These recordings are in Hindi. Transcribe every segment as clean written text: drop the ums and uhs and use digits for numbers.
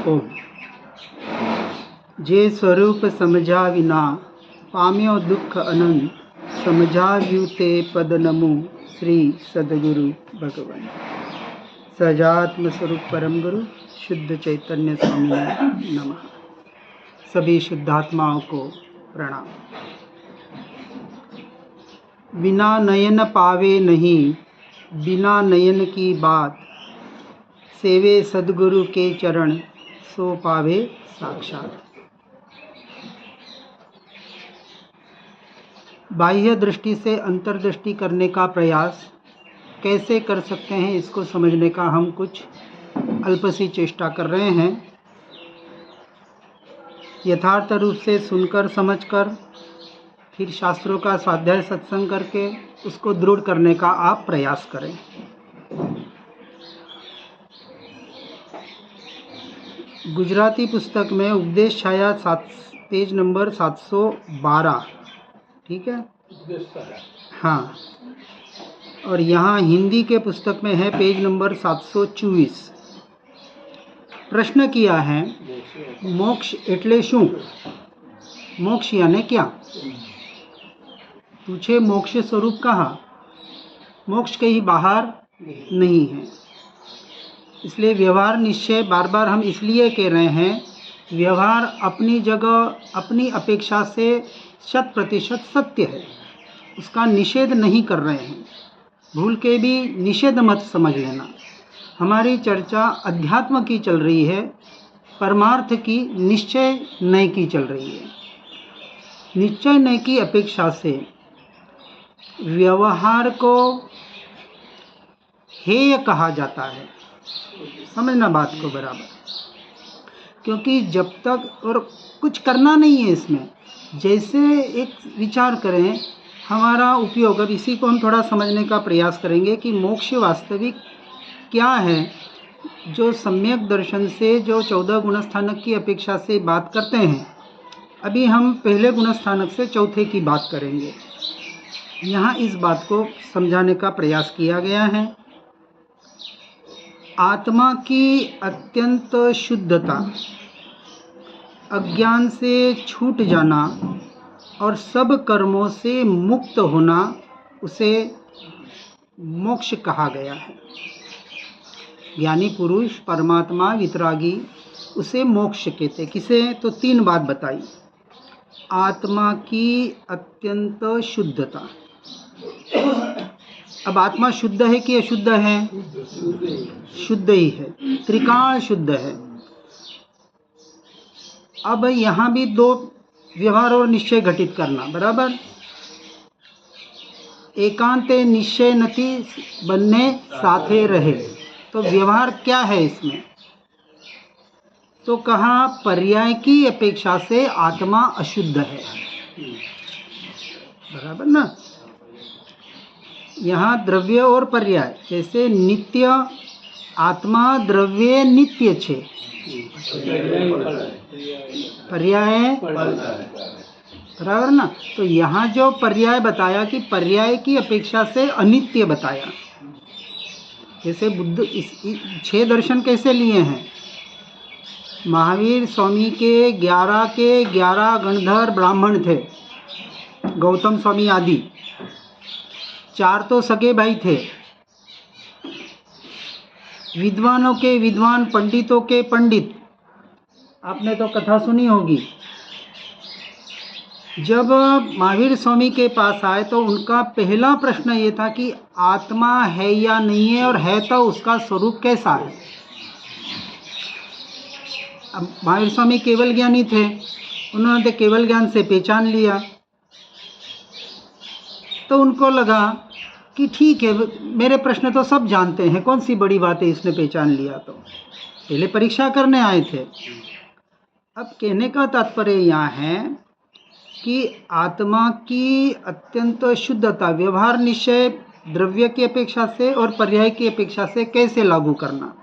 ओम। जे स्वरूप समझा विना पाम्यो दुख अनंत, समझाव्यू ते पद नमो श्री सद्गुरु भगवान। सजात्म स्वरूप परम गुरु शुद्ध चैतन्य स्वामी नमः। सभी शुद्धात्माओं को प्रणाम। बिना नयन पावे नहीं, बिना नयन की बात, सेवे सद्गुरु के चरण, सो पावे साक्षात। बाह्य दृष्टि से अंतर्दृष्टि करने का प्रयास कैसे कर सकते हैं, इसको समझने का हम कुछ अल्पसी चेष्टा कर रहे हैं। यथार्थ रूप से सुनकर समझकर फिर शास्त्रों का स्वाध्याय सत्संग करके उसको दृढ़ करने का आप प्रयास करें। गुजराती पुस्तक में उपदेश छाया पेज नंबर 712, ठीक है, हाँ। और यहाँ हिंदी के पुस्तक में है पेज नंबर 724। प्रश्न किया है, मोक्ष एटले शू? मोक्ष यानी क्या? पूछे मोक्ष स्वरूप कहा? मोक्ष कहीं बाहर नहीं है। इसलिए व्यवहार निश्चय बार बार हम इसलिए कह रहे हैं, व्यवहार अपनी जगह अपनी अपेक्षा से 100% सत्य है, उसका निषेध नहीं कर रहे हैं। भूल के भी निषेध मत समझ लेना। हमारी चर्चा अध्यात्म की चल रही है, परमार्थ की, निश्चय नय की चल रही है। निश्चय नय की अपेक्षा से व्यवहार को हेय कहा जाता है। समझना बात को बराबर, क्योंकि जब तक और कुछ करना नहीं है इसमें। जैसे एक विचार करें, हमारा उपयोग, अब इसी को हम थोड़ा समझने का प्रयास करेंगे कि मोक्ष वास्तविक क्या है। जो सम्यक दर्शन से जो 14 गुणस्थानक की अपेक्षा से बात करते हैं, अभी हम पहले गुणस्थानक से चौथे की बात करेंगे। यहाँ इस बात को समझाने का प्रयास किया गया है। आत्मा की अत्यंत शुद्धता, अज्ञान से छूट जाना और सब कर्मों से मुक्त होना, उसे मोक्ष कहा गया है। ज्ञानी पुरुष, परमात्मा, वितरागी, उसे मोक्ष कहते। किसे? तो 3 बात बताई। आत्मा की अत्यंत शुद्धता। अब आत्मा शुद्ध है कि अशुद्ध है? शुद्ध ही है, त्रिकाल शुद्ध है। अब यहाँ भी 2 व्यवहार और निश्चय घटित करना, बराबर। एकांते निश्चय नति बनने साथे रहे। तो व्यवहार क्या है इसमें? तो कहा पर्याय की अपेक्षा से आत्मा अशुद्ध है, बराबर ना। यहाँ द्रव्य और पर्याय, जैसे नित्य आत्मा द्रव्य नित्य छे, पर्याय बराबर ना। तो यहाँ जो पर्याय बताया कि पर्याय की अपेक्षा से अनित्य बताया। जैसे बुद्ध 6 दर्शन कैसे लिए हैं? महावीर स्वामी के 11 गणधर ब्राह्मण थे, गौतम स्वामी आदि। 4 तो सगे भाई थे। विद्वानों के विद्वान, पंडितों के पंडित। आपने तो कथा सुनी होगी। जब महावीर स्वामी के पास आए तो उनका पहला प्रश्न ये था कि आत्मा है या नहीं है, और है तो उसका स्वरूप कैसा है। अब महावीर स्वामी केवल ज्ञानी थे, उन्होंने तो केवल ज्ञान से पहचान लिया। तो उनको लगा कि ठीक है, मेरे प्रश्न तो सब जानते हैं, कौन सी बड़ी बात है, इसने पहचान लिया। तो पहले परीक्षा करने आए थे। अब कहने का तात्पर्य यहाँ है कि आत्मा की अत्यंत शुद्धता, व्यवहार निश्चय द्रव्य की अपेक्षा से और पर्याय की अपेक्षा से कैसे लागू करना।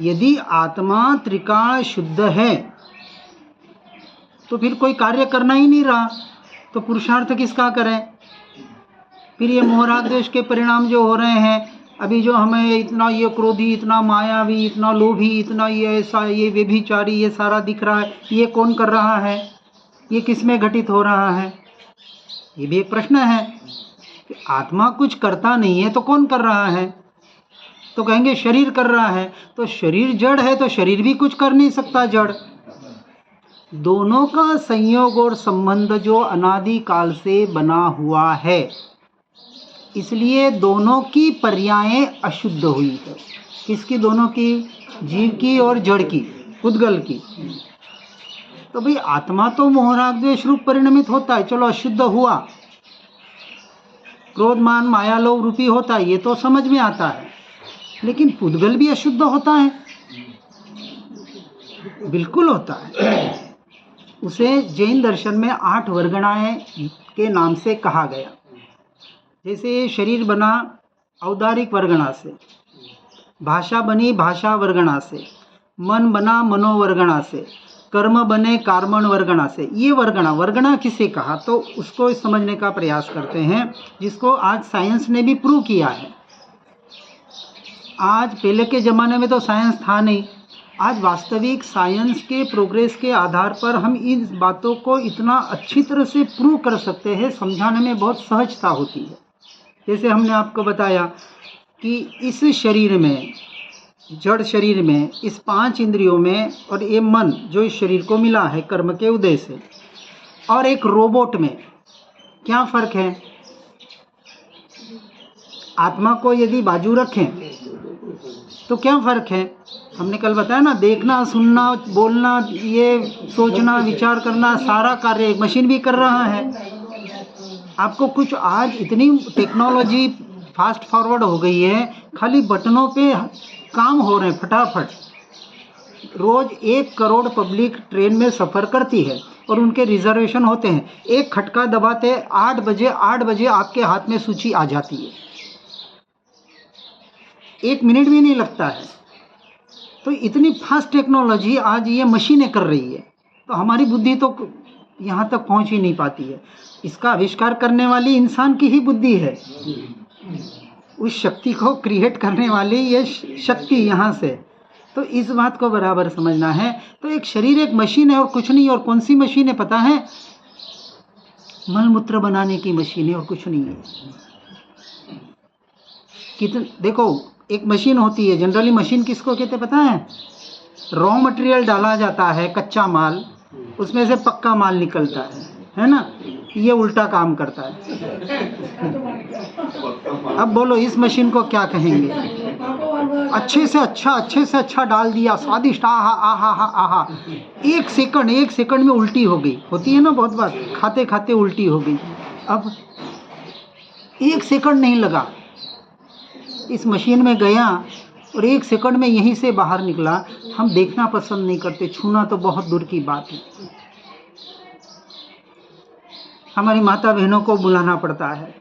यदि आत्मा त्रिकाल शुद्ध है तो फिर कोई कार्य करना ही नहीं रहा, तो पुरुषार्थ किसका करें? फिर ये मोहराग देश के परिणाम जो हो रहे हैं, अभी जो हमें इतना ये क्रोधी, इतना मायावी, इतना लोभी, इतना ये ऐसा, ये व्यभिचारी, ये सारा दिख रहा है, ये कौन कर रहा है? ये किस में घटित हो रहा है? ये भी एक प्रश्न है कि आत्मा कुछ करता नहीं है तो कौन कर रहा है? तो कहेंगे शरीर कर रहा है। तो शरीर जड़ है तो शरीर भी कुछ कर नहीं सकता, जड़। दोनों का संयोग और संबंध जो अनादि काल से बना हुआ है, इसलिए दोनों की पर्यायें अशुद्ध हुई है। किसकी? दोनों की, जीव की और जड़ की, पुद्गल की। तो भाई आत्मा तो मोहराग द्वेष रूप परिणमित होता है, चलो अशुद्ध हुआ। क्रोध मान माया लोभ रूपी होता है, ये तो समझ में आता है। लेकिन पुद्गल भी अशुद्ध होता है, बिल्कुल होता है। उसे जैन दर्शन में 8 वर्गणाएं के नाम से कहा गया। जैसे शरीर बना औदारिक वर्गणा से, भाषा बनी भाषा वर्गणा से, मन बना मनोवर्गणा से, कर्म बने कार्मण वर्गणा से। ये वर्गणा किसे कहा, तो उसको समझने का प्रयास करते हैं, जिसको आज साइंस ने भी प्रूव किया है। आज पहले के ज़माने में तो साइंस था नहीं, आज वास्तविक साइंस के प्रोग्रेस के आधार पर हम इन बातों को इतना अच्छी तरह से प्रूव कर सकते हैं, समझाने में बहुत सहजता होती है। जैसे हमने आपको बताया कि इस शरीर में, जड़ शरीर में, इस 5 इंद्रियों में और ये मन जो इस शरीर को मिला है कर्म के उदय से, और एक रोबोट में क्या फ़र्क है? आत्मा को यदि बाजू रखें तो क्या फ़र्क है? हमने कल बताया ना, देखना, सुनना, बोलना, ये सोचना, विचार करना, सारा कार्य एक मशीन भी कर रहा है। आपको कुछ आज इतनी टेक्नोलॉजी फास्ट फॉरवर्ड हो गई है, खाली बटनों पे काम हो रहे हैं फटाफट। रोज़ 1 करोड़ पब्लिक ट्रेन में सफ़र करती है और उनके रिजर्वेशन होते हैं। एक खटका दबाते 8 बजे आपके हाथ में सूची आ जाती है, 1 मिनट भी नहीं लगता है। तो इतनी फास्ट टेक्नोलॉजी आज ये मशीनें कर रही है, तो हमारी बुद्धि तो यहाँ तक पहुँच ही नहीं पाती है। इसका आविष्कार करने वाली इंसान की ही बुद्धि है, उस शक्ति को क्रिएट करने वाली ये शक्ति यहाँ से। तो इस बात को बराबर समझना है। तो एक शरीर एक मशीन है और कुछ नहीं। और कौन सी मशीन है पता है? मलमूत्र बनाने की मशीन है और कुछ नहीं है। देखो, एक मशीन होती है, जनरली मशीन किसको कहते पता है? रॉ मटेरियल डाला जाता है, कच्चा माल, उसमें से पक्का माल निकलता है ना? ये उल्टा काम करता है। अब बोलो इस मशीन को क्या कहेंगे? अच्छे से अच्छा डाल दिया, स्वादिष्ट, आहा आहा आहा आहा, 1 सेकंड में उल्टी हो गई। होती है ना बहुत बार, खाते खाते उल्टी हो गई। अब 1 सेकंड नहीं लगा, इस मशीन में गया और 1 सेकंड में यहीं से बाहर निकला। हम देखना पसंद नहीं करते, छूना तो बहुत दूर की बात है। हमारी माता बहनों को बुलाना पड़ता है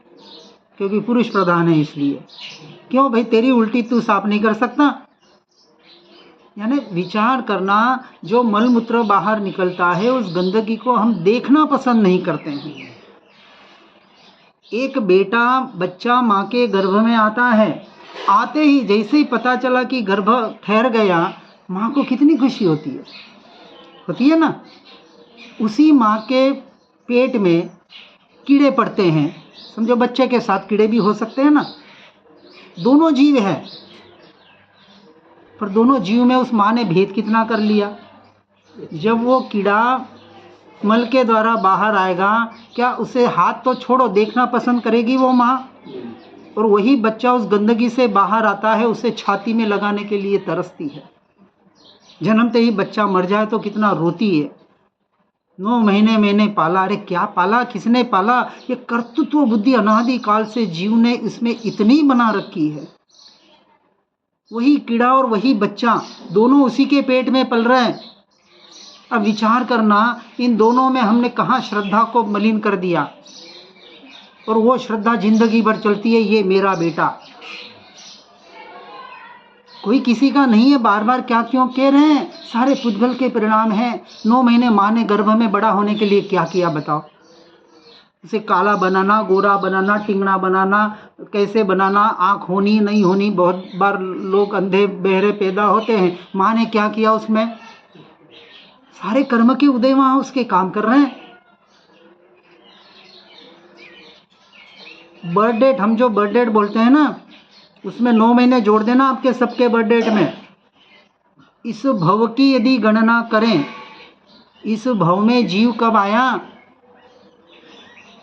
क्योंकि पुरुष प्रधान है, इसलिए। क्यों भाई, तेरी उल्टी तू साफ नहीं कर सकता? यानी विचार करना, जो मलमूत्र बाहर निकलता है उस गंदगी को हम देखना पसंद नहीं करते हैं। एक बच्चा माँ के गर्भ में आता है, आते ही जैसे ही पता चला कि गर्भ ठहर गया, माँ को कितनी खुशी होती है ना? उसी माँ के पेट में कीड़े पड़ते हैं, समझो बच्चे के साथ कीड़े भी हो सकते हैं ना। दोनों जीव हैं, पर दोनों जीव में उस माँ ने भेद कितना कर लिया। जब वो कीड़ा मल के द्वारा बाहर आएगा, क्या उसे हाथ तो छोड़ो, देखना पसंद करेगी वो माँ? और वही बच्चा उस गंदगी से बाहर आता है, उसे छाती में लगाने के लिए तरसती है। जन्मते ही बच्चा मर जाए तो कितना रोती है। 9 महीने मैंने पाला। अरे क्या पाला, किसने पाला? ये कर्तृत्व बुद्धि अनादि काल से जीव ने इसमें इतनी बना रखी है। वही कीड़ा और वही बच्चा, दोनों उसी के पेट में पल रहे हैं। अब विचार करना, इन दोनों में हमने कहाँ श्रद्धा को मलिन कर दिया, और वो श्रद्धा जिंदगी भर चलती है, ये मेरा बेटा। कोई किसी का नहीं है। बार बार क्या क्यों कह रहे हैं? सारे पुद्गल के परिणाम हैं। 9 महीने माँ ने गर्भ में बड़ा होने के लिए क्या किया बताओ? उसे काला बनाना, गोरा बनाना, टिंगना बनाना, कैसे बनाना, आँख होनी नहीं होनी। बहुत बार लोग अंधे बहरे पैदा होते हैं, माँ ने क्या किया उसमें? सारे कर्म के उदय वहाँ उसके काम कर रहे हैं। बर्थ डेट, हम जो बर्थ डेट बोलते हैं ना, उसमें 9 महीने जोड़ देना आपके सबके बर्थ डेट में। इस भव की यदि गणना करें, इस भव में जीव कब आया?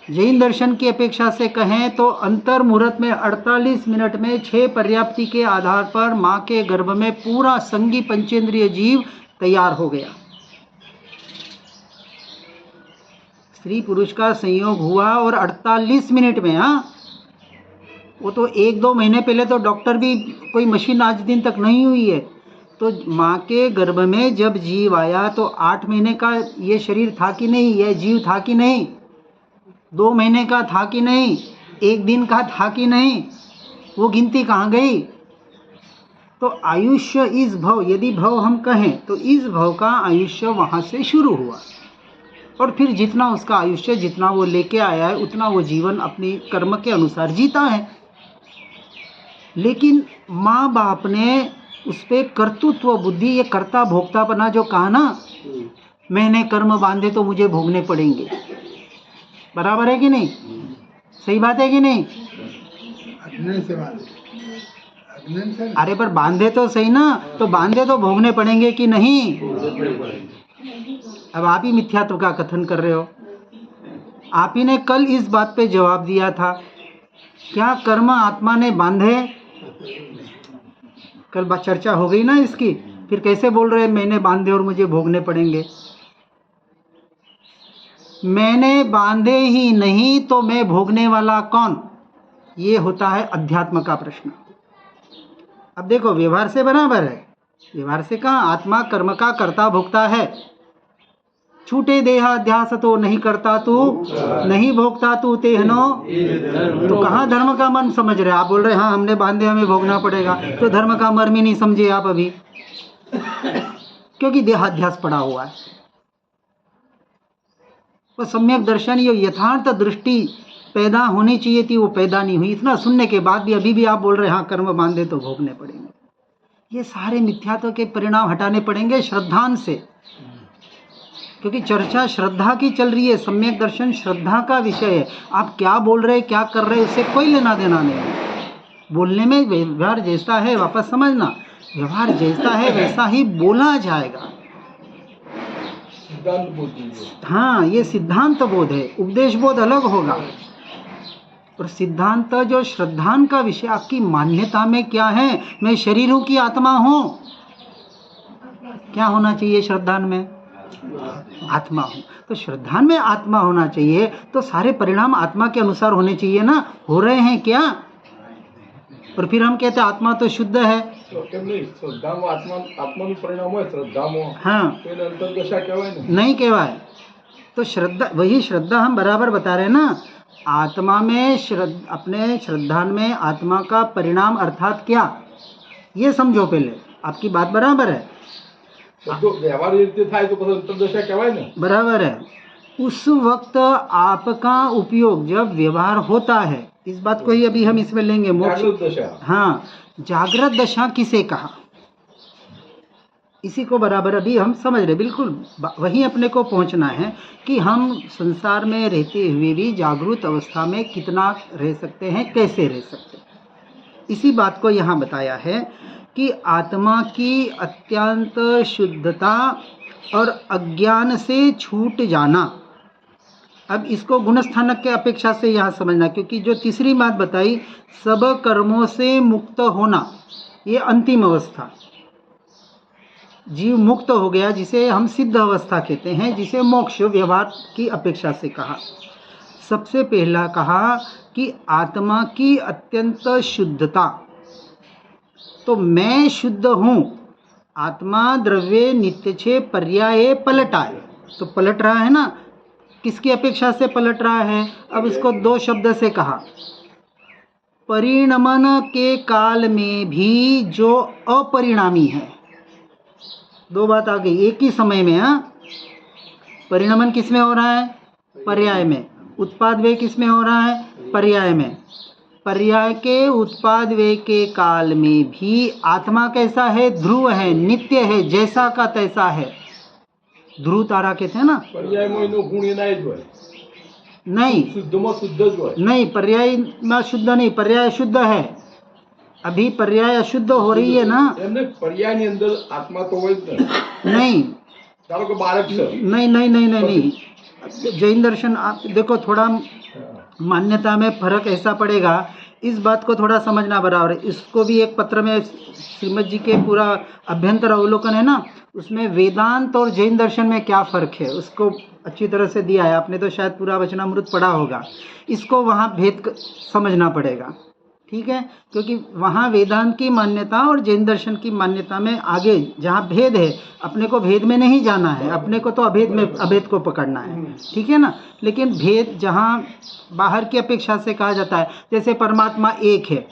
जैन दर्शन की अपेक्षा से कहें तो अंतर मुहूर्त में 48 मिनट में 6 पर्याप्ति के आधार पर माँ के गर्भ में पूरा संगी पंचेंद्रिय जीव तैयार हो गया। स्त्री पुरुष का संयोग हुआ और 48 मिनट में। हाँ, वो तो 1-2 महीने पहले तो डॉक्टर भी, कोई मशीन आज दिन तक नहीं हुई है। तो माँ के गर्भ में जब जीव आया तो 8 महीने का ये शरीर था कि नहीं, यह जीव था कि नहीं, 2 महीने का था कि नहीं, 1 दिन का था कि नहीं, वो गिनती कहाँ गई? तो आयुष्य इस भव, यदि भव हम कहें तो इस भव का आयुष्य वहाँ से शुरू हुआ और फिर जितना उसका आयुष्य, जितना वो लेके आया है, उतना वो जीवन अपनी कर्म के अनुसार जीता है। लेकिन माँ बाप ने उस पर कर्तृत्व बुद्धि, ये कर्ता भोक्तापना जो कहा ना, मैंने कर्म बांधे तो मुझे भोगने पड़ेंगे, बराबर है कि नहीं? सही बात है कि नहीं? अरे पर बांधे तो सही ना, तो बांधे तो भोगने पड़ेंगे कि नहीं? अब आप ही मिथ्यात्व का कथन कर रहे हो। आप ही ने कल इस बात पे जवाब दिया था, क्या कर्म आत्मा ने बांधे? कल बात चर्चा हो गई ना इसकी, फिर कैसे बोल रहे हैं मैंने बांधे और मुझे भोगने पड़ेंगे? मैंने बांधे ही नहीं तो मैं भोगने वाला कौन? ये होता है अध्यात्म का प्रश्न। अब देखो, व्यवहार से बराबर है, व्यवहार से कहा आत्मा कर्म का कर्ता भोक्ता है। छूटे देहाध्यास तो नहीं करता तू, नहीं भोगता तू तेहनो। तो कहाँ धर्म का मन समझ रहे? आप बोल रहे हाँ हमने बांधे, हमें भोगना पड़ेगा, तो धर्म का मर्म ही नहीं समझे आप अभी, क्योंकि देहाध्यास पड़ा हुआ है। वो सम्यक दर्शन, ये यथार्थ दृष्टि पैदा होनी चाहिए थी, वो पैदा नहीं हुई। इतना सुनने के बाद भी अभी भी आप बोल रहे हाँ कर्म बांधे तो भोगने पड़ेंगे। ये सारे मिथ्यात्व के परिणाम हटाने पड़ेंगे श्रद्धान से, क्योंकि चर्चा श्रद्धा की चल रही है। सम्यक दर्शन श्रद्धा का विषय है। आप क्या बोल रहे, क्या कर रहे, उससे कोई लेना देना नहीं है। बोलने में व्यवहार जैसा है, वापस समझना, व्यवहार जैसा है वैसा ही बोला जाएगा। हाँ, ये सिद्धांत बोध है, उपदेश बोध अलग होगा। और सिद्धांत जो श्रद्धान का विषय, आपकी मान्यता में क्या है? मैं शरीर हूँ कि आत्मा हूँ? क्या होना चाहिए श्रद्धान में? आत्मा हूँ। तो श्रद्धान में आत्मा होना चाहिए, तो सारे परिणाम आत्मा के अनुसार होने चाहिए ना। हो रहे हैं क्या? और फिर हम कहते हैं आत्मा तो शुद्ध है। हाँ, नहीं कहवाए तो श्रद्धा, वही श्रद्धा हम बराबर बता रहे हैं ना। आत्मा में अपने श्रद्धान में आत्मा का परिणाम अर्थात क्या, ये समझो पहले। आपकी बात बराबर है, बराबर है। उस वक्त आपका उपयोग जब व्यवहार होता है, इस बात को ही अभी हम इसमें लेंगे, मोक्ष। हाँ, जागृत दशा किसे कहा, इसी को बराबर अभी हम समझ रहे। बिल्कुल वही अपने को पहुंचना है कि हम संसार में रहते हुए भी जागृत अवस्था में कितना रह सकते हैं, कैसे रह सकते हैं। इसी बात को यहाँ बताया है कि आत्मा की अत्यंत शुद्धता और अज्ञान से छूट जाना। अब इसको गुणस्थानक के अपेक्षा से यहाँ समझना, क्योंकि जो तीसरी बात बताई, सब कर्मों से मुक्त होना, ये अंतिम अवस्था, जीव मुक्त हो गया, जिसे हम सिद्ध अवस्था कहते हैं, जिसे मोक्ष व्यवहार की अपेक्षा से कहा। सबसे पहला कहा कि आत्मा की अत्यंत शुद्धता, तो मैं शुद्ध हूँ। आत्मा द्रव्य नित्य छे पर्याय पलटाए, तो पलट रहा है ना, किसकी अपेक्षा से पलट रहा है? अब इसको 2 शब्द से कहा, परिणमन के काल में भी जो अपरिणामी है। 2 बात आ गई एक ही समय में। हाँ, परिणमन किस में हो रहा है? पर्याय में। उत्पाद व्यय किस में हो रहा है? पर्याय में। पर्याय के उत्पाद व्यय के काल में भी आत्मा कैसा है? ध्रुव है, नित्य है, जैसा का तैसा है। ध्रुव तारा कहते हैं ना। पर्याय में नो गुण नहीं जो है, नहीं शुद्ध में शुद्ध जो है। नहीं, पर्याय में शुद्ध नहीं, पर्याय शुद्ध है। अभी पर्याय अशुद्ध हो रही है ना। पर्याय ની અંદર આત્મા તો હોય જ ને। नहीं ધારો કે બાળક છે, नहीं नहीं नहीं नहीं नहीं, जैन दर्शन आप देखो, थोड़ा मान्यता में फर्क ऐसा पड़ेगा, इस बात को थोड़ा समझना बराबर है। इसको भी एक पत्र में श्रीमद जी के पूरा अभ्यंतर अवलोकन है ना, उसमें वेदांत और जैन दर्शन में क्या फ़र्क है उसको अच्छी तरह से दिया है। आपने तो शायद पूरा वचनामृत पढ़ा होगा, इसको वहाँ भेद समझना पड़ेगा, ठीक है? क्योंकि वहाँ वेदांत की मान्यता और जैन दर्शन की मान्यता में आगे जहाँ भेद है, अपने को भेद में नहीं जाना है, अपने को तो अभेद में अभेद को पकड़ना है, ठीक है ना? लेकिन भेद जहाँ बाहर की अपेक्षा से कहा जाता है, जैसे परमात्मा एक है,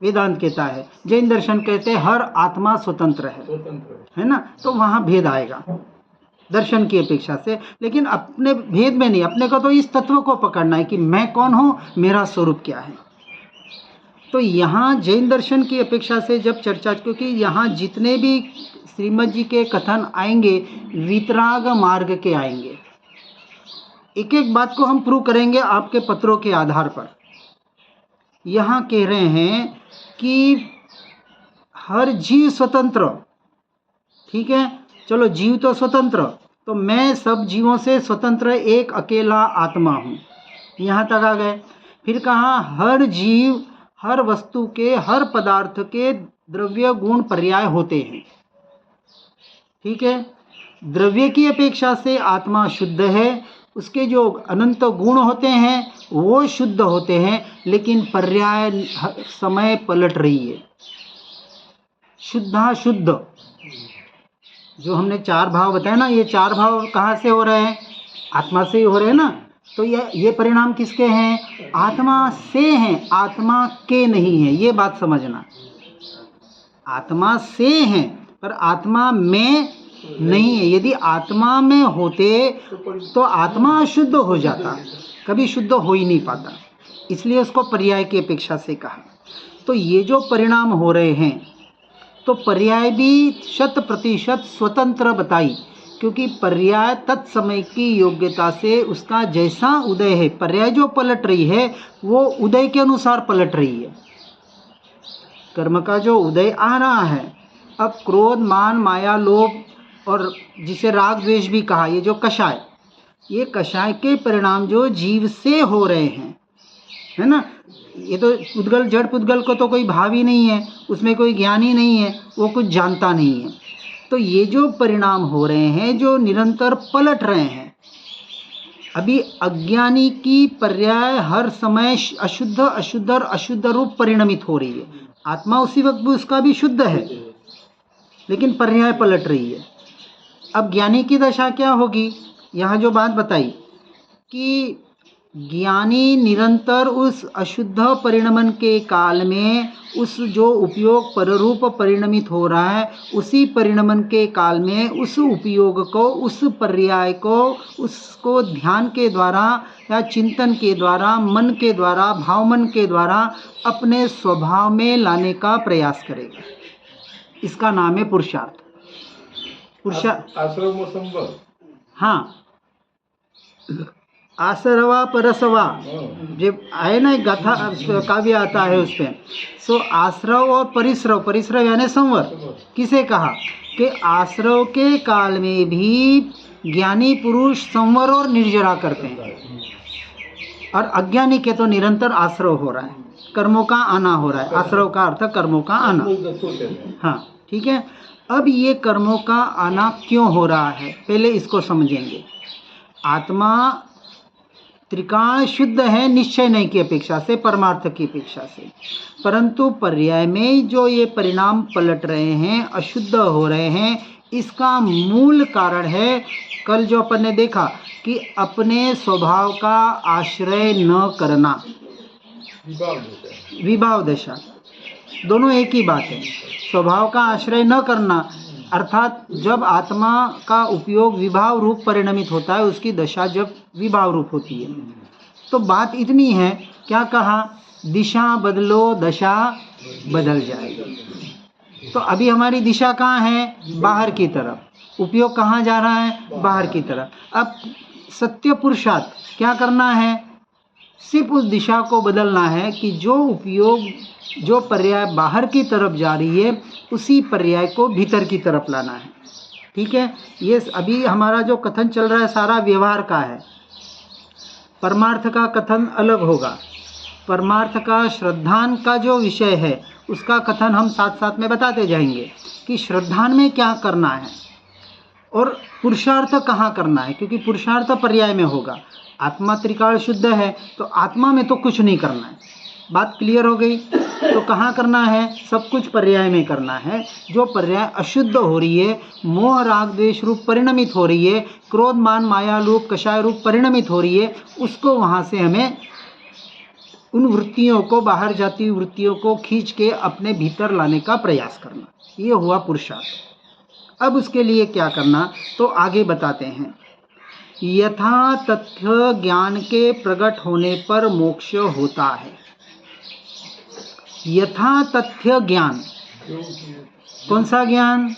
वेदांत कहता है, जैन दर्शन कहते हैं हर आत्मा स्वतंत्र है ना? तो वहाँ भेद आएगा दर्शन की अपेक्षा से। लेकिन अपने भेद में नहीं, अपने को तो इस तत्व को पकड़ना है कि मैं कौन हूँ, मेरा स्वरूप क्या है। तो यहाँ जैन दर्शन की अपेक्षा से जब चर्चा, क्योंकि यहाँ जितने भी श्रीमद जी के कथन आएंगे वितराग मार्ग के आएंगे, एक एक बात को हम प्रूव करेंगे आपके पत्रों के आधार पर। यहाँ कह रहे हैं कि हर जीव स्वतंत्र, ठीक है, चलो जीव तो स्वतंत्र, तो मैं सब जीवों से स्वतंत्र एक अकेला आत्मा हूँ, यहाँ तक आ गए। फिर कहा हर जीव, हर वस्तु के, हर पदार्थ के द्रव्य गुण पर्याय होते हैं, ठीक है? द्रव्य की अपेक्षा से आत्मा शुद्ध है, उसके जो अनंत गुण होते हैं वो शुद्ध होते हैं, लेकिन पर्याय समय पलट रही है। शुद्धा शुद्ध, जो हमने चार भाव बताए ना, ये चार भाव कहाँ से हो रहे हैं? आत्मा से ही हो रहे हैं ना। तो ये परिणाम किसके हैं? आत्मा से हैं, आत्मा के नहीं है, ये बात समझना। आत्मा से हैं पर आत्मा में नहीं है। यदि आत्मा में होते तो आत्मा अशुद्ध हो जाता, कभी शुद्ध हो ही नहीं पाता, इसलिए उसको पर्याय की अपेक्षा से कहा। तो ये जो परिणाम हो रहे हैं, तो पर्याय भी 100% स्वतंत्र बताई, क्योंकि पर्याय तत्समय की योग्यता से उसका जैसा उदय है, पर्याय जो पलट रही है वो उदय के अनुसार पलट रही है। कर्म का जो उदय आ रहा है, अब क्रोध, मान, माया, लोभ और जिसे राग द्वेष भी कहा, ये जो कषाय, ये कषाय के परिणाम जो जीव से हो रहे हैं, है ना? ये तो पुद्गल, जड़ पुद्गल को तो कोई भाव ही नहीं है, उसमें कोई ज्ञान ही नहीं है, वो कुछ जानता नहीं है। तो ये जो परिणाम हो रहे हैं, जो निरंतर पलट रहे हैं, अभी अज्ञानी की पर्याय हर समय अशुद्ध अशुद्ध और अशुद्ध रूप परिणमित हो रही है। आत्मा उसी वक्त भी उसका भी शुद्ध है, लेकिन पर्याय पलट रही है। अब ज्ञानी की दशा क्या होगी? यहाँ जो बात बताई कि ज्ञानी निरंतर उस अशुद्ध परिणमन के काल में उस जो उपयोग पररूप परिणमित हो रहा है, उसी परिणमन के काल में उस उपयोग को, उस पर्याय को, उसको ध्यान के द्वारा या चिंतन के द्वारा, मन के द्वारा, भावमन के द्वारा अपने स्वभाव में लाने का प्रयास करेगा। इसका नाम है पुरुषार्थ। आश्रम संभव, हाँ, आसरवा परसवा, जब आए ना गाथा काव्य आता है उस पर, सो आश्रव और परिश्रव, परिश्रव यानी संवर, किसे कहा कि आश्रव के काल में भी ज्ञानी पुरुष संवर और निर्जरा करते हैं, और अज्ञानी के तो निरंतर आश्रव हो रहा है, कर्मों का आना हो रहा है। आश्रव का अर्थ कर्मों का आना, हाँ, ठीक है। अब ये कर्मों का आना क्यों हो रहा है, पहले इसको समझेंगे। आत्मा त्रिकाण शुद्ध है निश्चय नहीं की अपेक्षा से, परमार्थ की अपेक्षा से, परंतु पर्याय में जो ये परिणाम पलट रहे हैं, अशुद्ध हो रहे हैं, इसका मूल कारण है कल जो अपन ने देखा कि अपने स्वभाव का आश्रय न करना, विभाव दशा, दोनों एक ही बात है। स्वभाव का आश्रय न करना, अर्थात जब आत्मा का उपयोग विभाव रूप परिणमित होता है, उसकी दशा जब विभाव रूप होती है। तो बात इतनी है, क्या कहा, दिशा बदलो दशा बदल जाएगी। तो अभी हमारी दिशा कहाँ है, बाहर की तरफ, उपयोग कहाँ जा रहा है, बाहर की तरफ। अब सत्य पुरुषार्थ क्या करना है, सिर्फ उस दिशा को बदलना है कि जो उपयोग, जो पर्याय बाहर की तरफ जा रही है, उसी पर्याय को भीतर की तरफ लाना है। ठीक है, ये अभी हमारा जो कथन चल रहा है सारा व्यवहार का है। परमार्थ का कथन अलग होगा। परमार्थ का, श्रद्धान का जो विषय है उसका कथन हम साथ साथ में बताते जाएंगे कि श्रद्धान में क्या करना है और पुरुषार्थ कहाँ करना है, क्योंकि पुरुषार्थ पर्याय में होगा। आत्मा त्रिकाल शुद्ध है तो आत्मा में तो कुछ नहीं करना है। बात क्लियर हो गई। तो कहाँ करना है, सब कुछ पर्याय में करना है। जो पर्याय अशुद्ध हो रही है, मोह राग द्वेष रूप परिणमित हो रही है, क्रोध मान माया रूप कषाय रूप परिणमित हो रही है, उसको वहाँ से हमें उन वृत्तियों को, बाहर जाती हुई वृत्तियों को खींच के अपने भीतर लाने का प्रयास करना। ये हुआ पुरुषार्थ। अब उसके लिए क्या करना, तो आगे बताते हैं। यथा तथ्य ज्ञान के प्रकट होने पर मोक्ष होता है। यथा तथ्य ज्ञान, कौन सा ज्ञान,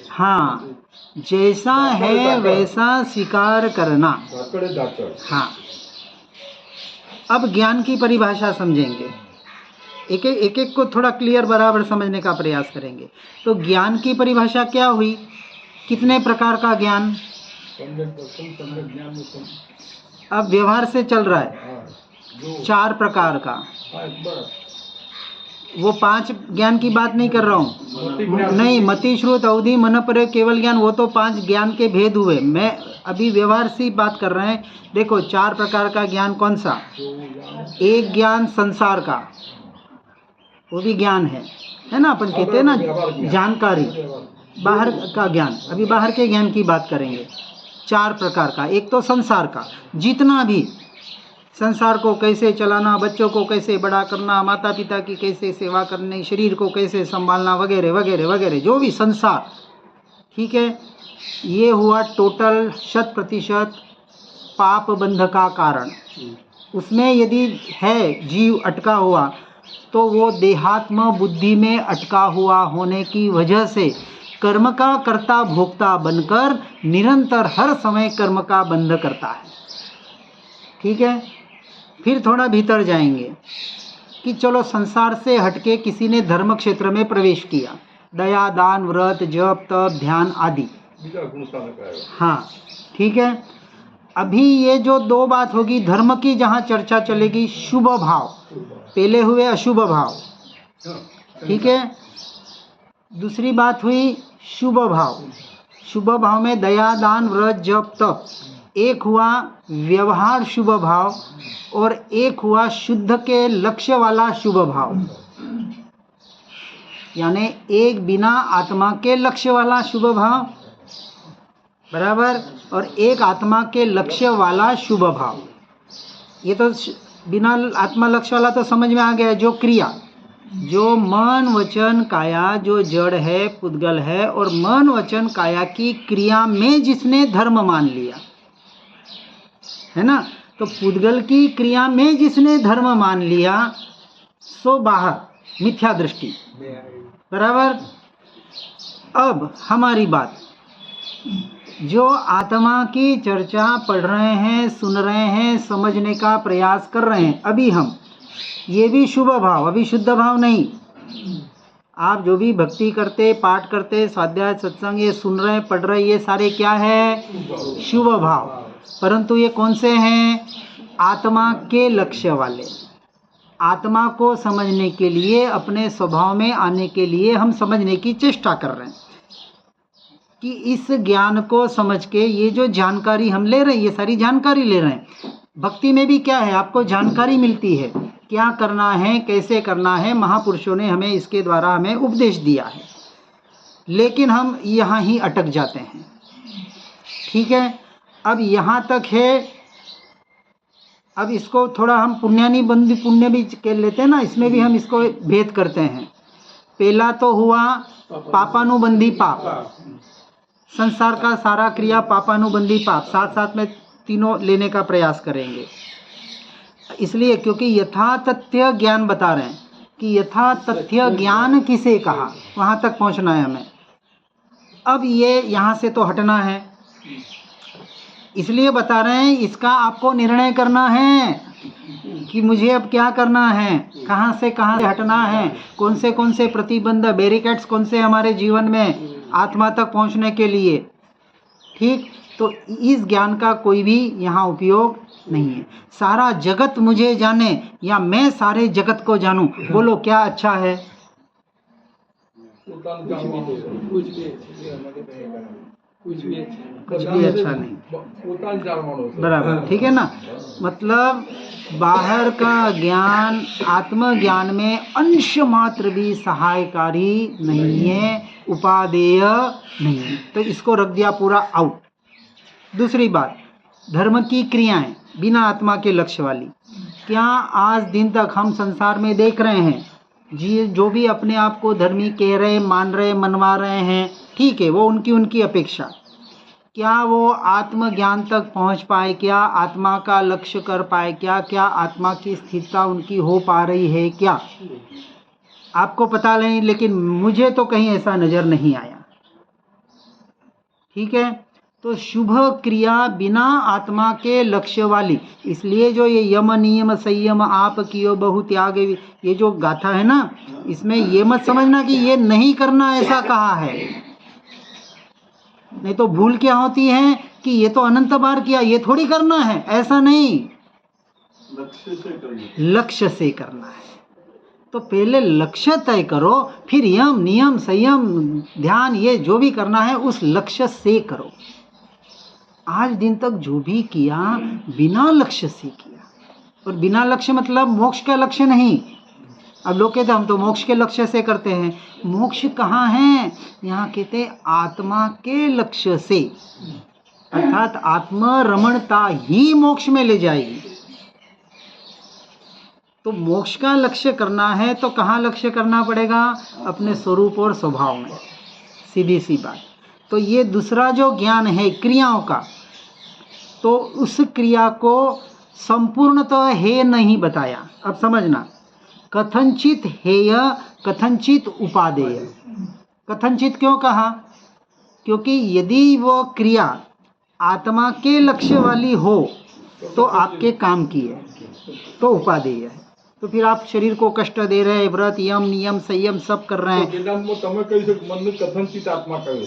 हाँ, जैसा है वैसा स्वीकार करना। हाँ, अब ज्ञान की परिभाषा समझेंगे, एक एक को थोड़ा क्लियर बराबर समझने का प्रयास करेंगे। तो ज्ञान की परिभाषा क्या हुई, कितने प्रकार का ज्ञान, अब व्यवहार से चल रहा है 4 प्रकार का। वो 5 ज्ञान की बात नहीं कर रहा हूँ, नहीं, मति श्रुत अवधि मन पर केवल ज्ञान, वो तो 5 ज्ञान के भेद हुए। मैं अभी व्यवहार से बात कर रहे हैं। देखो 4 प्रकार का ज्ञान कौन सा, एक ज्ञान संसार का, वो भी ज्ञान है ना, अपन कहते हैं ना जानकारी, बाहर का ज्ञान। अभी बाहर के ज्ञान की बात करेंगे। 4 प्रकार का, एक तो संसार का, जितना भी संसार को कैसे चलाना, बच्चों को कैसे बड़ा करना, माता पिता की कैसे सेवा करनी, शरीर को कैसे संभालना, वगैरह वगैरह वगैरह, जो भी संसार, ठीक है, ये हुआ टोटल 100% पाप बंध का कारण। उसमें यदि है जीव अटका हुआ तो वो देहात्म बुद्धि में अटका हुआ होने की वजह से कर्म का कर्ता भोक्ता बनकर निरंतर हर समय कर्म का बंध करता है। ठीक है, फिर थोड़ा भीतर जाएंगे कि चलो संसार से हटके किसी ने धर्म क्षेत्र में प्रवेश किया, दया दान व्रत जप तप ध्यान आदि, हाँ ठीक है। अभी ये जो 2 बात होगी धर्म की, जहाँ चर्चा चलेगी शुभ भाव, पहले हुए अशुभ भाव, ठीक है। दूसरी बात हुई शुभ भाव। शुभ भाव में दया दान व्रत जप तप, एक हुआ व्यवहार शुभ भाव और एक हुआ शुद्ध के लक्ष्य वाला शुभ भाव, यानी एक बिना आत्मा के लक्ष्य वाला शुभ भाव, बराबर, और एक आत्मा के लक्ष्य वाला शुभ भाव। ये तो बिना आत्मा लक्ष्य वाला तो समझ में आ गया, जो क्रिया, जो मन वचन काया, जो जड़ है पुद्गल है, और मन वचन काया की क्रिया में जिसने धर्म मान लिया है ना, तो पुद्गल की क्रिया में जिसने धर्म मान लिया सो बाहर मिथ्या दृष्टि, बराबर। अब हमारी बात, जो आत्मा की चर्चा पढ़ रहे हैं, सुन रहे हैं, समझने का प्रयास कर रहे हैं, अभी हम ये भी शुभ भाव, अभी शुद्ध भाव नहीं। आप जो भी भक्ति करते, पाठ करते, स्वाध्याय सत्संग ये सुन रहे, पढ़ रहे, ये सारे क्या है, शुभ भाव। परंतु ये कौन से हैं, आत्मा के लक्ष्य वाले। आत्मा को समझने के लिए, अपने स्वभाव में आने के लिए हम समझने की चेष्टा कर रहे हैं कि इस ज्ञान को समझ के ये जो जानकारी हम ले रहे हैं, ये सारी जानकारी ले रहे हैं। भक्ति में भी क्या है, आपको जानकारी मिलती है, क्या करना है, कैसे करना है, महापुरुषों ने हमें इसके द्वारा हमें उपदेश दिया है, लेकिन हम यहाँ ही अटक जाते हैं। ठीक है, अब यहाँ तक है। अब इसको थोड़ा हम पुण्यानी बंदी पुण्य भी कर लेते हैं ना, इसमें भी हम इसको भेद करते हैं। पहला तो हुआ पापानुबंधी पाप, संसार का सारा क्रिया पापानुबंधी पाप, साथ साथ में तीनों लेने का प्रयास करेंगे। इसलिए क्योंकि यथातथ्य ज्ञान बता रहे हैं कि यथातथ्य ज्ञान किसे कहा, वहाँ तक पहुँचना है हमें। अब ये यहाँ से तो हटना है, इसलिए बता रहे हैं इसका आपको निर्णय करना है कि मुझे अब क्या करना है, कहाँ से हटना है, कौन से प्रतिबंध बैरिकेड्स कौन से हमारे जीवन में आत्मा तक पहुँचने के लिए। ठीक, तो इस ज्ञान का कोई भी यहाँ उपयोग नहीं है। सारा जगत मुझे जाने या मैं सारे जगत को जानूं, बोलो क्या अच्छा है? कुछ भी अच्छा नहीं, बराबर, ठीक है ना। मतलब बाहर का ज्ञान आत्मज्ञान में अंश मात्र भी सहायकारी नहीं है, उपादेय नहीं है, तो इसको रख दिया पूरा आउट। दूसरी बात, धर्म की क्रियाएं बिना आत्मा के लक्ष्य वाली, क्या आज दिन तक हम संसार में देख रहे हैं जी, जो भी अपने आप को धर्मी कह रहे, मान रहे, मनवा रहे हैं, ठीक है, वो उनकी अपेक्षा, क्या वो आत्मज्ञान तक पहुंच पाए, क्या आत्मा का लक्ष्य कर पाए, क्या आत्मा की स्थिरता उनकी हो पा रही है क्या, आपको पता नहीं, लेकिन मुझे तो कहीं ऐसा नज़र नहीं आया। ठीक है, तो शुभ क्रिया बिना आत्मा के लक्ष्य वाली, इसलिए जो ये यम नियम संयम आप कियो बहु त्याग, ये जो गाथा है ना, इसमें ये मत समझना कि ये नहीं करना ऐसा कहा है, नहीं तो भूल क्या होती है कि ये तो अनंत बार किया, ये थोड़ी करना है, ऐसा नहीं, लक्ष्य से करना है। तो पहले लक्ष्य तय करो, फिर यम नियम संयम ध्यान ये जो भी करना है उस लक्ष्य से करो। आज दिन तक जो भी किया बिना लक्ष्य से किया, और बिना लक्ष्य मतलब मोक्ष का लक्ष्य नहीं। अब लोग कहते हैं हम तो मोक्ष के लक्ष्य से करते हैं, मोक्ष कहाँ है, यहाँ कहते हैं आत्मा के लक्ष्य से, अर्थात आत्मरमणता ही मोक्ष में ले जाएगी। तो मोक्ष का लक्ष्य करना है तो कहाँ लक्ष्य करना पड़ेगा, अपने स्वरूप और स्वभाव में, सीधी सी बात। तो ये दूसरा जो ज्ञान है क्रियाओं का, तो उस क्रिया को संपूर्णतः हेय नहीं बताया। अब समझना, कथनचित हेय कथनचित उपादेय। कथनचित क्यों कहा, क्योंकि यदि वो क्रिया आत्मा के लक्ष्य वाली हो तो आपके काम की है, तो उपादेय है। तो फिर आप शरीर को कष्ट दे रहे हैं, व्रत यम नियम संयम सब कर रहे हैं, वेदांत में તમે કહી શકો મનને કથનચિત આત્મા કહે,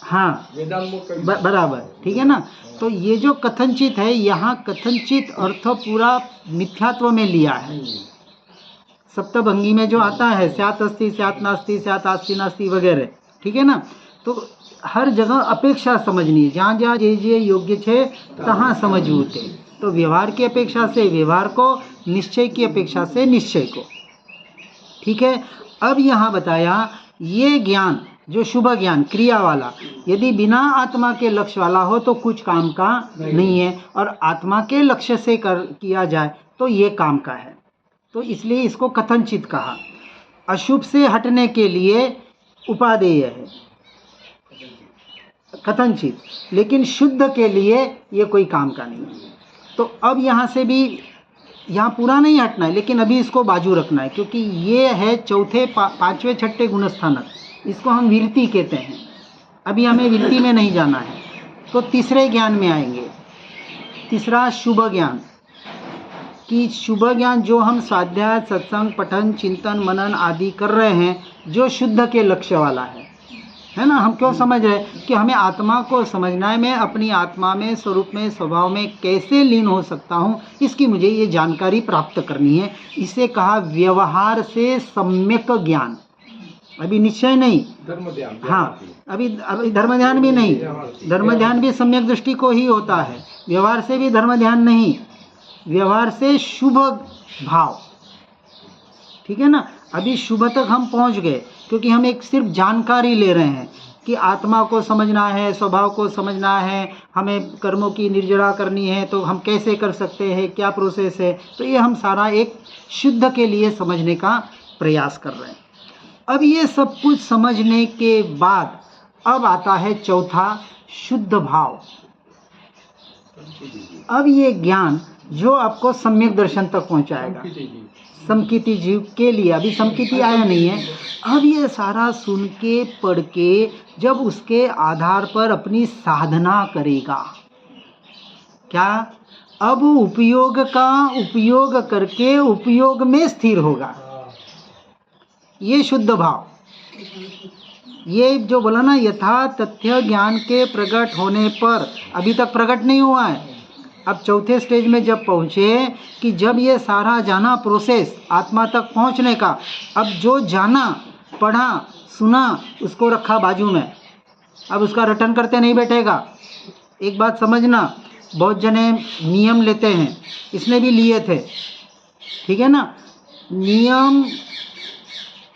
हाँ वेदांत में કહી बराबर, ठीक है ना। तो ये जो कथनचित है, यहाँ कथनचित अर्थ पूरा मिथ्यात्व में लिया है। सप्तभंगी में जो आता है स्यात् अस्ति स्यात् नास्ति स्यात् आस्ति नास्ति वगैरह, ठीक है ना। तो हर जगह अपेक्षा समझनी है, जहाँ जहाँ जे योग्य छे तहाँ समझવું છે। तो व्यवहार की अपेक्षा से व्यवहार को, निश्चय की अपेक्षा से निश्चय को, ठीक है। अब यहाँ बताया ये ज्ञान जो शुभ ज्ञान क्रिया वाला, यदि बिना आत्मा के लक्ष्य वाला हो तो कुछ काम का नहीं है, और आत्मा के लक्ष्य से किया जाए तो ये काम का है। तो इसलिए इसको कथनचित कहा। अशुभ से हटने के लिए उपादेय है कथनचित, लेकिन शुद्ध के लिए ये कोई काम का नहीं है। तो अब यहाँ से भी, यहाँ पूरा नहीं हटना है, लेकिन अभी इसको बाजू रखना है, क्योंकि ये है चौथे पांचवें छठे गुणस्थानक, इसको हम विरति कहते हैं। अभी हमें विरति में नहीं जाना है, तो तीसरे ज्ञान में आएंगे। तीसरा शुभ ज्ञान, कि शुभ ज्ञान जो हम स्वाध्याय सत्संग पठन चिंतन मनन आदि कर रहे हैं, जो शुद्ध के लक्ष्य वाला है ना। हम क्यों समझ रहे हैं कि हमें आत्मा को समझना है, मैं अपनी आत्मा में स्वरूप में स्वभाव में कैसे लीन हो सकता हूँ, इसकी मुझे ये जानकारी प्राप्त करनी है। इसे कहा व्यवहार से सम्यक ज्ञान। अभी निश्चय नहीं, धर्म ध्यान, हाँ अभी धर्म ध्यान भी नहीं, धर्म ध्यान भी सम्यक दृष्टि को ही होता है, व्यवहार से भी धर्म ध्यान नहीं, व्यवहार से शुभ भाव, ठीक है ना। अभी शुभ तक हम पहुंच गए, क्योंकि हम एक सिर्फ जानकारी ले रहे हैं कि आत्मा को समझना है, स्वभाव को समझना है, हमें कर्मों की निर्जरा करनी है, तो हम कैसे कर सकते हैं, क्या प्रोसेस है। तो ये हम सारा एक शुद्ध के लिए समझने का प्रयास कर रहे हैं। अब ये सब कुछ समझने के बाद अब आता है चौथा, शुद्ध भाव। अब ये ज्ञान जो आपको सम्यक दर्शन तक पहुंचाएगा, समकिति जीव के लिए। अभी समकिति आया नहीं है। अब ये सारा सुन के पढ़ के जब उसके आधार पर अपनी साधना करेगा, क्या अब उपयोग का उपयोग करके उपयोग में स्थिर होगा। ये शुद्ध भाव। ये जो बोला ना, यथा तथ्य ज्ञान के प्रकट होने पर, अभी तक प्रकट नहीं हुआ है। अब चौथे स्टेज में जब पहुँचे कि जब ये सारा जाना प्रोसेस आत्मा तक पहुँचने का, अब जो जाना, पढ़ा, सुना, उसको रखा बाजू में, अब उसका रटन करते नहीं बैठेगा। एक बात समझना, बहुत जने नियम लेते हैं, इसने भी लिए थे, ठीक है ना। नियम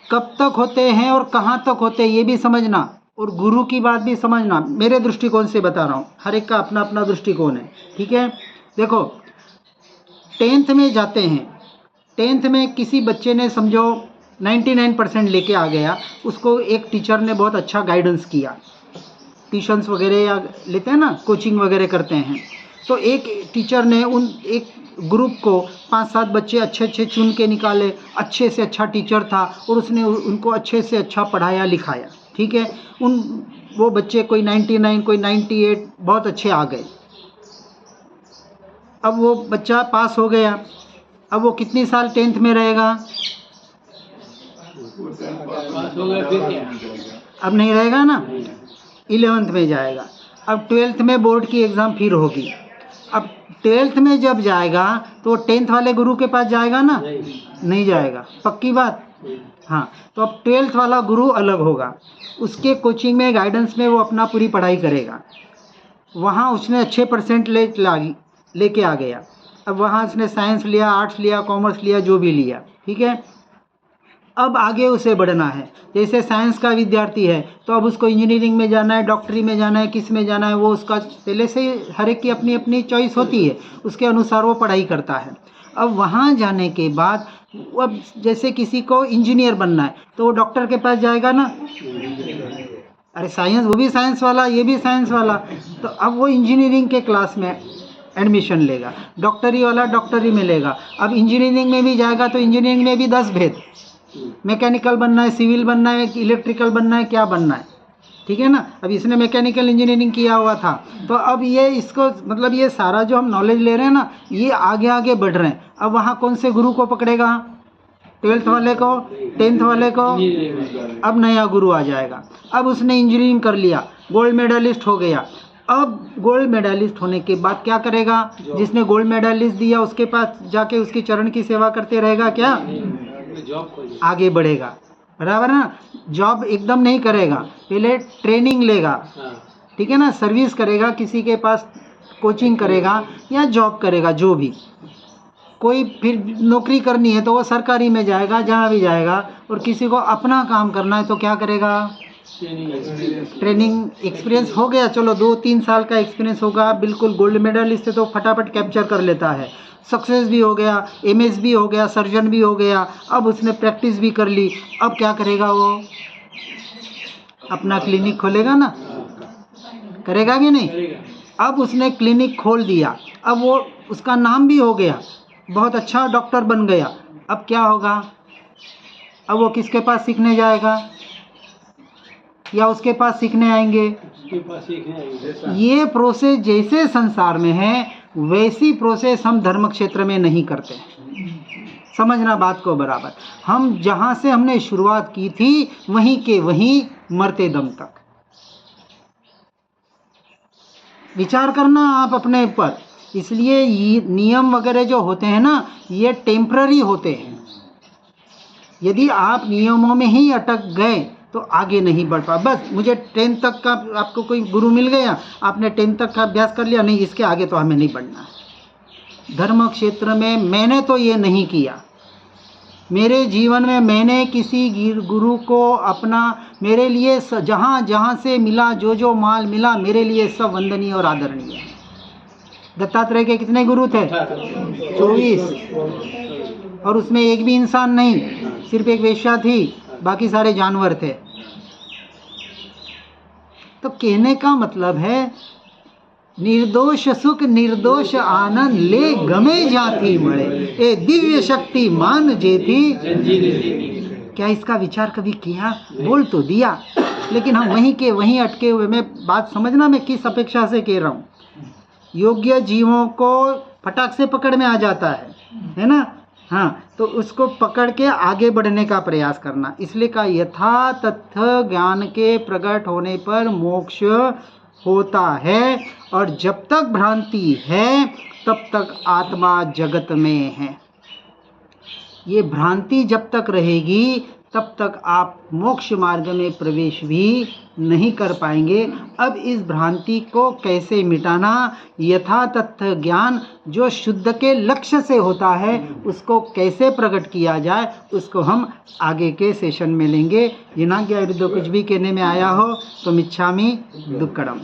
कब तक होते हैं और कहाँ तक होते हैं ये भी समझना, और गुरु की बात भी समझना। मेरे दृष्टिकोण से बता रहा हूँ, हर एक का अपना अपना दृष्टिकोण है, ठीक है। देखो 10th में जाते हैं, 10th में किसी बच्चे ने समझो 99% लेके आ गया, उसको एक टीचर ने बहुत अच्छा गाइडेंस किया। ट्यूशन्स वगैरह या लेते हैं ना, कोचिंग वगैरह करते हैं, तो एक टीचर ने उन एक ग्रुप को 5-7 बच्चे अच्छे अच्छे चुन के निकाले, अच्छे से अच्छा टीचर था और उसने उनको अच्छे से अच्छा पढ़ाया लिखाया, ठीक है। वो बच्चे कोई 99, कोई 98 बहुत अच्छे आ गए। अब वो बच्चा पास हो गया, अब वो कितनी साल 10th में रहेगा? अब नहीं रहेगा ना, 11th में जाएगा। अब 12th में बोर्ड की एग्ज़ाम फिर होगी। अब 12th में जब जाएगा तो 10th वाले गुरु के पास जाएगा ना? नहीं जाएगा, पक्की बात। हाँ, तो अब 12th वाला गुरु अलग होगा, उसके कोचिंग में गाइडेंस में वो अपना पूरी पढ़ाई करेगा। वहाँ उसने अच्छे परसेंट लेके आ गया। अब वहाँ उसने साइंस लिया, आर्ट्स लिया, कॉमर्स लिया, जो भी लिया, ठीक है। अब आगे उसे बढ़ना है। जैसे साइंस का विद्यार्थी है तो अब उसको इंजीनियरिंग में जाना है, डॉक्टरी में जाना है, किस में जाना है, वो उसका पहले से हर एक की अपनी अपनी चॉइस होती है, उसके अनुसार वो पढ़ाई करता है। अब वहाँ जाने के बाद अब जैसे किसी को इंजीनियर बनना है तो वो डॉक्टर के पास जाएगा ना। अरे साइंस, वो भी साइंस वाला, ये भी साइंस वाला, तो अब वो इंजीनियरिंग के क्लास में एडमिशन लेगा, डॉक्टरी वाला डॉक्टरी में लेगा। अब इंजीनियरिंग में भी जाएगा तो इंजीनियरिंग में भी 10 भेद, मैकेनिकल बनना है, सिविल बनना है, इलेक्ट्रिकल बनना है, क्या बनना है, ठीक है ना। अब इसने मैकेनिकल इंजीनियरिंग किया हुआ था, तो अब ये इसको मतलब ये सारा जो हम नॉलेज ले रहे हैं ना, ये आगे आगे बढ़ रहे हैं। अब वहाँ कौन से गुरु को पकड़ेगा? 12th वाले को, 10th वाले को। अब नया गुरु आ जाएगा। अब उसने इंजीनियरिंग कर लिया, गोल्ड मेडलिस्ट हो गया। अब गोल्ड मेडलिस्ट होने के बाद क्या करेगा? जिसने गोल्ड मेडलिस्ट दिया उसके पास जाके उसकी चरण की सेवा करते रहेगा क्या? आगे बढ़ेगा, बराबर ना। जॉब एकदम नहीं करेगा, पहले ट्रेनिंग लेगा, ठीक है ना, सर्विस करेगा, किसी के पास कोचिंग करेगा या जॉब करेगा, जो भी। कोई फिर नौकरी करनी है तो वो सरकारी में जाएगा, जहाँ भी जाएगा। और किसी को अपना काम करना है तो क्या करेगा? ट्रेनिंग एक्सपीरियंस हो गया, चलो 2-3 साल का एक्सपीरियंस होगा, बिल्कुल गोल्ड मेडलिस्ट है तो फटाफट कैप्चर कर लेता है, सक्सेस भी हो गया, एमएस भी हो गया, सर्जन भी हो गया। अब उसने प्रैक्टिस भी कर ली, अब क्या करेगा? वो अपना क्लिनिक खोलेगा ना, करेगा कि नहीं? अब उसने क्लिनिक खोल दिया, अब वो उसका नाम भी हो गया, बहुत अच्छा डॉक्टर बन गया। अब क्या होगा? अब वो किसके पास सीखने जाएगा या उसके पास सीखने आएंगे? ये प्रोसेस जैसे संसार में है वैसी प्रोसेस हम धर्म क्षेत्र में नहीं करते। समझना बात को बराबर। हम जहाँ से हमने शुरुआत की थी वहीं के वहीं मरते दम तक। विचार करना आप अपने ऊपर। इसलिए ये नियम वगैरह जो होते हैं ना, ये टेम्पररी होते हैं। यदि आप नियमों में ही अटक गए तो आगे नहीं बढ़ पा। बस मुझे 10th तक का आपको कोई गुरु मिल गया, आपने 10th तक का अभ्यास कर लिया, नहीं इसके आगे तो हमें नहीं बढ़ना है। धर्म क्षेत्र में मैंने तो ये नहीं किया, मेरे जीवन में मैंने किसी गुरु को अपना, मेरे लिए जहाँ जहाँ से मिला, जो जो माल मिला, मेरे लिए सब वंदनीय और आदरणीय है। दत्तात्रेय के कितने गुरु थे? 24। और उसमें एक भी इंसान नहीं, सिर्फ एक वेश्या थी बाकी सारे जानवर थे। तो कहने का मतलब है निर्दोष सुख निर्दोष आनंद ले गमे जाती मरे, ए दिव्य शक्ति मान जेथी। क्या इसका विचार कभी किया? बोल तो दिया, लेकिन हम वहीं के वहीं अटके हुए। मैं बात समझना मैं किस अपेक्षा से कह रहा हूँ। योग्य जीवों को फटाक से पकड़ में आ जाता है ना। हाँ, तो उसको पकड़ के आगे बढ़ने का प्रयास करना। इसलिए कहा यथा तथ्य ज्ञान के प्रकट होने पर मोक्ष होता है, और जब तक भ्रांति है तब तक आत्मा जगत में है। ये भ्रांति जब तक रहेगी तब तक आप मोक्ष मार्ग में प्रवेश भी नहीं कर पाएंगे। अब इस भ्रांति को कैसे मिटाना, यथा तथ्य ज्ञान जो शुद्ध के लक्ष्य से होता है उसको कैसे प्रकट किया जाए, उसको हम आगे के सेशन में लेंगे। जिना क्या कुछ भी कहने में आया हो तो मिच्छामि दुक्कडम।